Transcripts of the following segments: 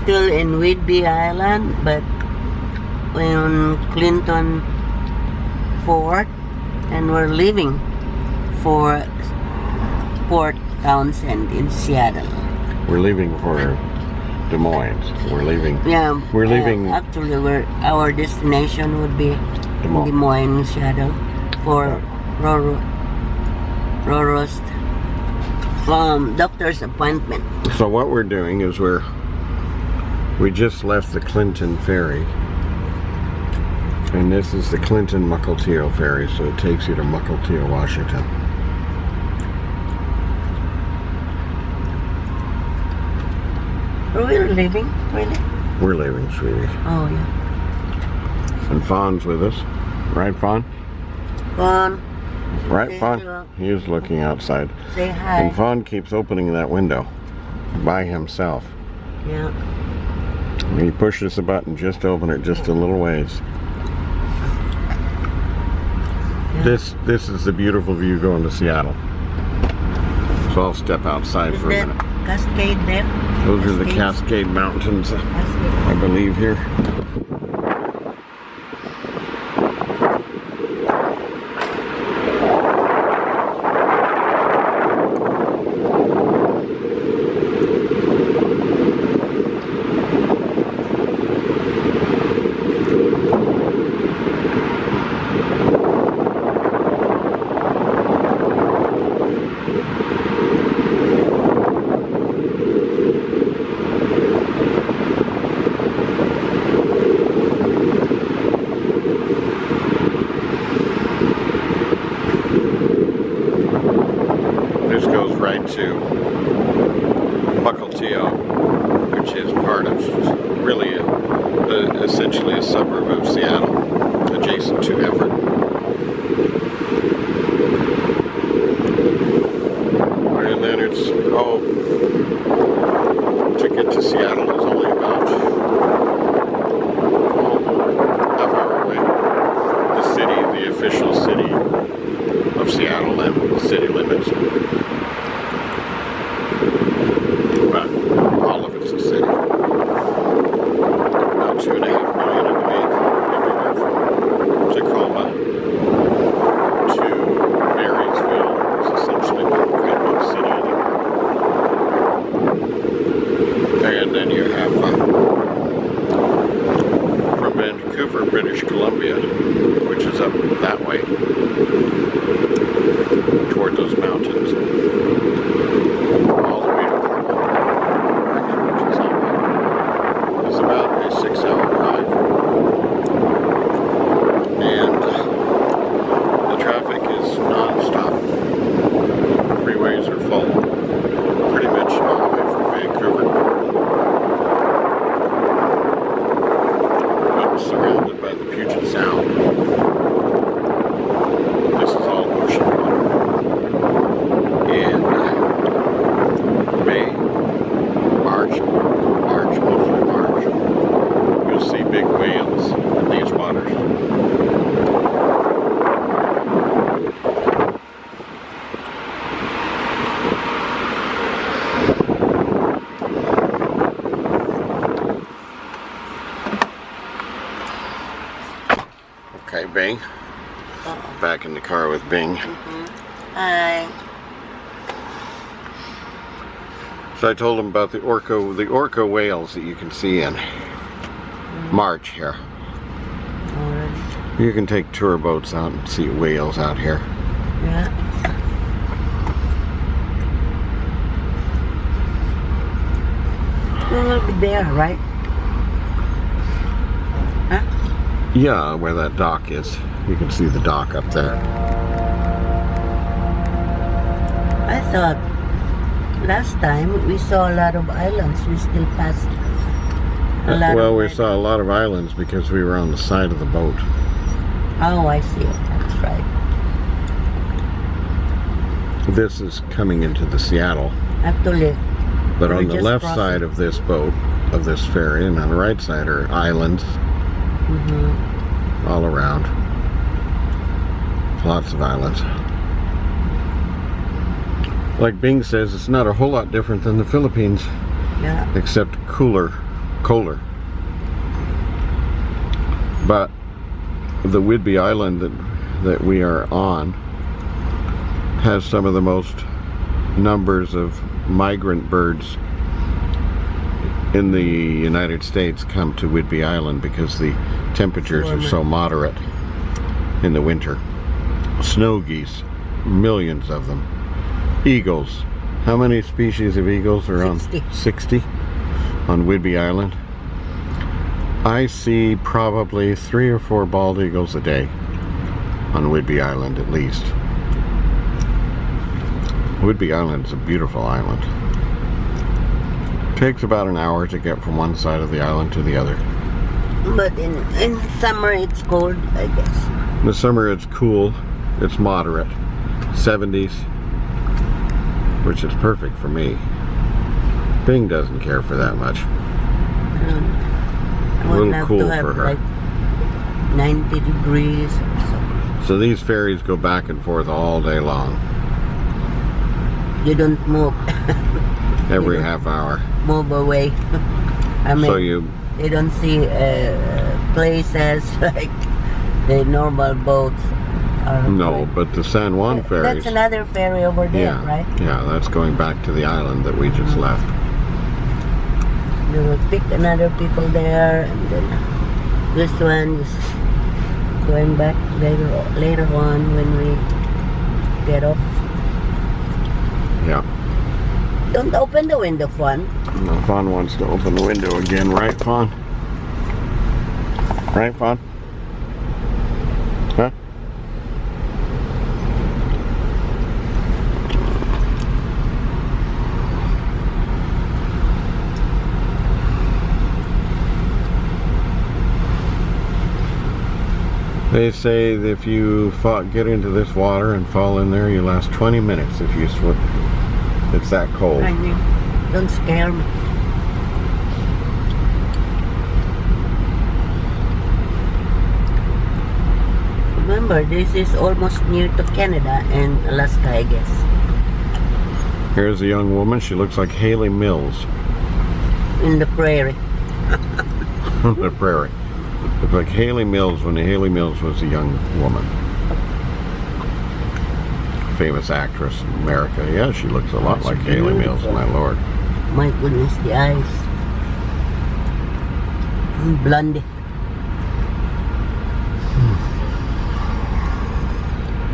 still in Whidbey Island, but in Clinton Fort, and we're leaving for Port Townsend in Seattle. We're leaving for Des Moines. We're leaving. Yeah, we're leaving. Actually, our destination would be Des Moines, Seattle, for Roro's doctor's appointment. So what we're doing is we just left the Clinton Ferry, and this is the Clinton Mukilteo Ferry, so it takes you to Mukilteo, Washington. Are we leaving, really? We're leaving, sweetie. Oh, yeah. And Fawn's with us. Right, Fawn? Fawn. Right, Fawn? He is looking outside. Say hi. And Fawn keeps opening that window by himself. Yeah. He pushes the button just to open it just a little ways. Yeah. This is the beautiful view going to Seattle. So I'll step outside for a minute. Cascade there? Those are the Cascade Mountains, I believe, here. This goes right to Mukilteo, which is part of really essentially a suburb of Seattle, adjacent to Everett. And then it's, to get to Seattle is only about half hour away. The city, the official city of Seattle and the city limits. But all of it's a city. About 2.5 million, I believe, everywhere from Tacoma to Marysville is essentially one great big city anymore. And then you have from Vancouver, British Columbia, which is up that way toward those mountains, all the way to Portland, Oregon, which is out there. It's about a 6-hour drive, and the traffic is non-stop. Freeways are full, pretty much all the way from Vancouver to Portland. But surrounded by the Puget Sound. This is all ocean water. In May, mostly March, you'll see big whales in these waters. Okay, Bing. Back in the car with Bing. Hi. So I told him about the orca whales that you can see in March here. You can take tour boats out and see whales out here. Yeah. We'll be there, right? Huh? Yeah, where that dock is. You can see the dock up there. I thought last time we saw a lot of islands. We still passed a lot. Well, we saw a lot of islands because we were on the side of the boat. Oh, I see it. That's right. This is coming into the Seattle. Actually. But on the left side of this boat, of this ferry, and on the right side are islands. All around. Lots of islands. Like Bing says, it's not a whole lot different than the Philippines. Yeah. Except cooler colder. But the Whidbey Island that we are on has some of the most numbers of migrant birds in the United States come to Whidbey Island because the temperatures are so moderate in the winter. Snow geese, millions of them. Eagles. How many species of eagles are 60. on 60 on Whidbey Island? I see probably 3 or 4 bald eagles a day on Whidbey Island at least. Whidbey Island is a beautiful island. Takes about an hour to get from one side of the island to the other. But in summer it's cold, I guess. In the summer it's cool, it's moderate, 70s, which is perfect for me. Bing doesn't care for that much. I A would little have cool to have for her. like 90 degrees or so. So these ferries go back and forth all day long, You don't move. every half hour. Move away. I mean, So you, you don't see places like the normal boats are. no, but the San Juan ferries. That's another ferry over there, Yeah, right? yeah, that's going back to the island that we just left. You will pick another people there, and then this one is going back later on when we get off. Yeah. Don't open the window, Fawn. Fawn wants to open the window again, right, Fawn? Right, Fawn? Huh? They say that if you get into this water and fall in there, you last 20 minutes if you swim. It's that cold. I mean, don't scare me. Remember, this is almost near to Canada and Alaska, I guess. Here's a young woman. She looks like Haley Mills In the prairie. on the prairie. Looks like Haley Mills when Haley Mills was a young woman. Famous actress in America. Yeah, she looks a lot That's like Haley Mills, beautiful. my lord. My goodness, the eyes. Blonde.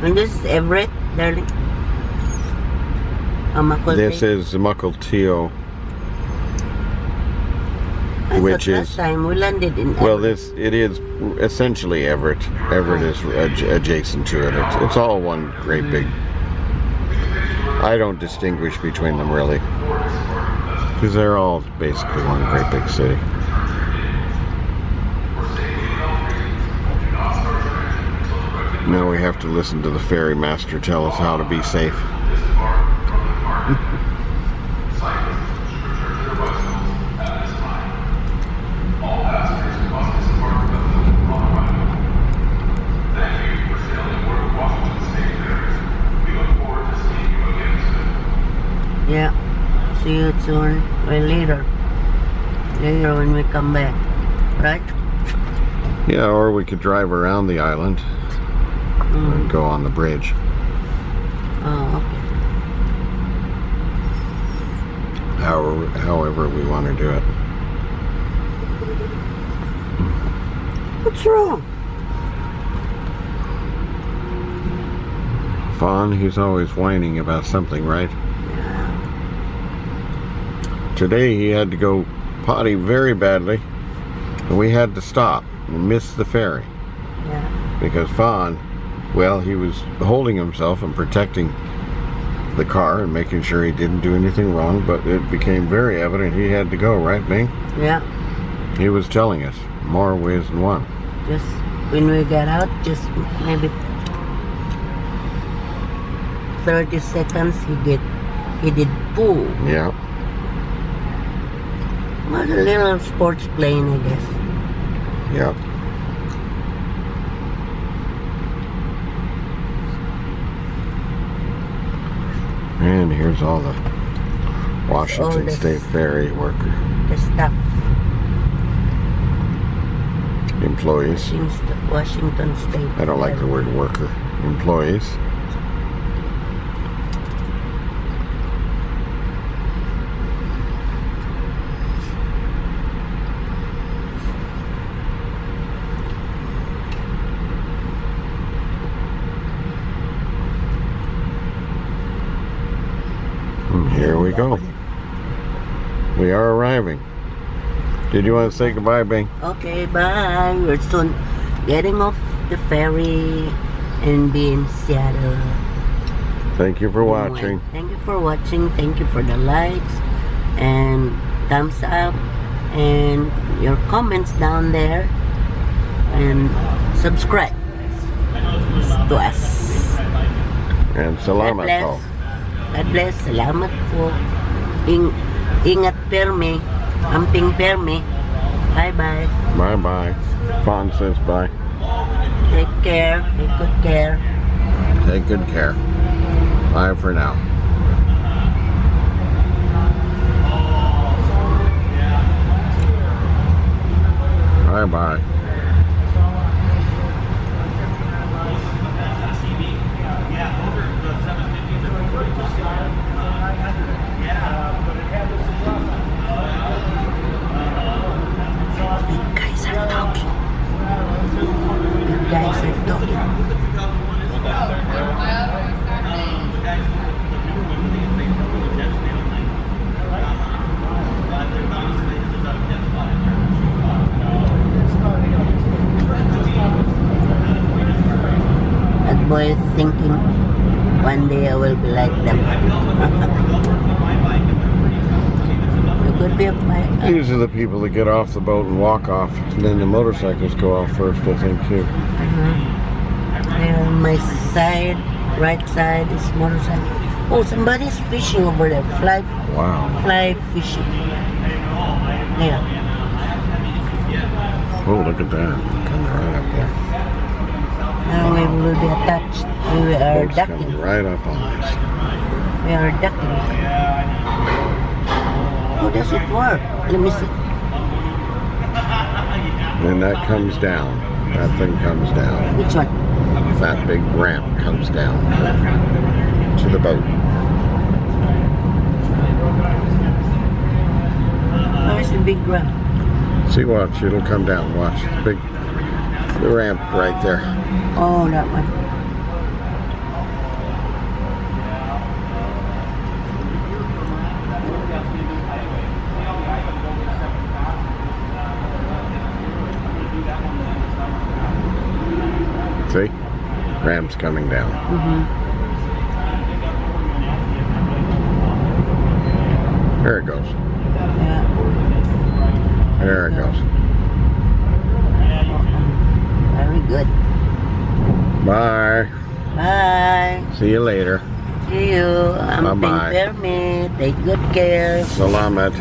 And this is Everett, darling. Macaulay. This is Mukilteo, I which thought is- last time we landed in well, Everett. it is essentially Everett. Everett is adjacent to it. It's all one great big. I don't distinguish between them really, because they're all basically one great big city. Now we have to listen to the ferry master tell us how to be safe. Yeah. See you soon. Well, later. Later when we come back. Right? Yeah, or we could drive around the island and go on the bridge. Oh, okay. However we want to do it. What's wrong? Fawn, he's always whining about something, right? Today he had to go potty very badly, and we had to stop and miss the ferry. Yeah. Because Fawn, well, he was holding himself and protecting the car and making sure he didn't do anything wrong, but it became very evident he had to go, right, Bing? Yeah. He was telling us more ways than one. Just when we got out, just maybe 30 seconds he did poo. Yeah. Well, a little sports plane, I guess. Yeah. And here's all the Washington this- State Ferry worker. The stuff. employees. Washington State. I don't like the word worker. Employees. And here we go. We are arriving. Did you want to say goodbye, Bing? Okay, bye. We're soon getting off the ferry and be in Seattle. Thank you for watching. Thank you for watching. Thank you for the likes and thumbs up and your comments down there, and subscribe to us. And salamat po. God bless. Salamat po. Ingat permi. Amping permi. Bye-bye. Bye-bye. Fawn says bye. Take care. Take good care. Take good care. Bye for now. Bye-bye. Guys are talking. Guys are talking. That boy is thinking one day I will be like them. It could be a These are the people that get off the boat and walk off, and then the motorcycles go off first, I think, too. There on my side, right side is motorcycle. Oh, somebody's fishing over there. Wow. Fly fishing. Yeah. Oh, look at that. Coming right up there. Now we will be attached. We are Boat's ducking. coming right up on us. We are ducking. How does it work? Let me see. Then that comes down. That thing comes down. Which one? That big ramp comes down to the boat. Where's the big ground? See, watch. It'll come down. Watch. The ramp right there. Oh, that one. See? Ramp's coming down. There it goes. Yeah. There it goes. Very good. Bye. Bye. See you later. See you. I'm Bye-bye. Permit. Take good care. Salamat.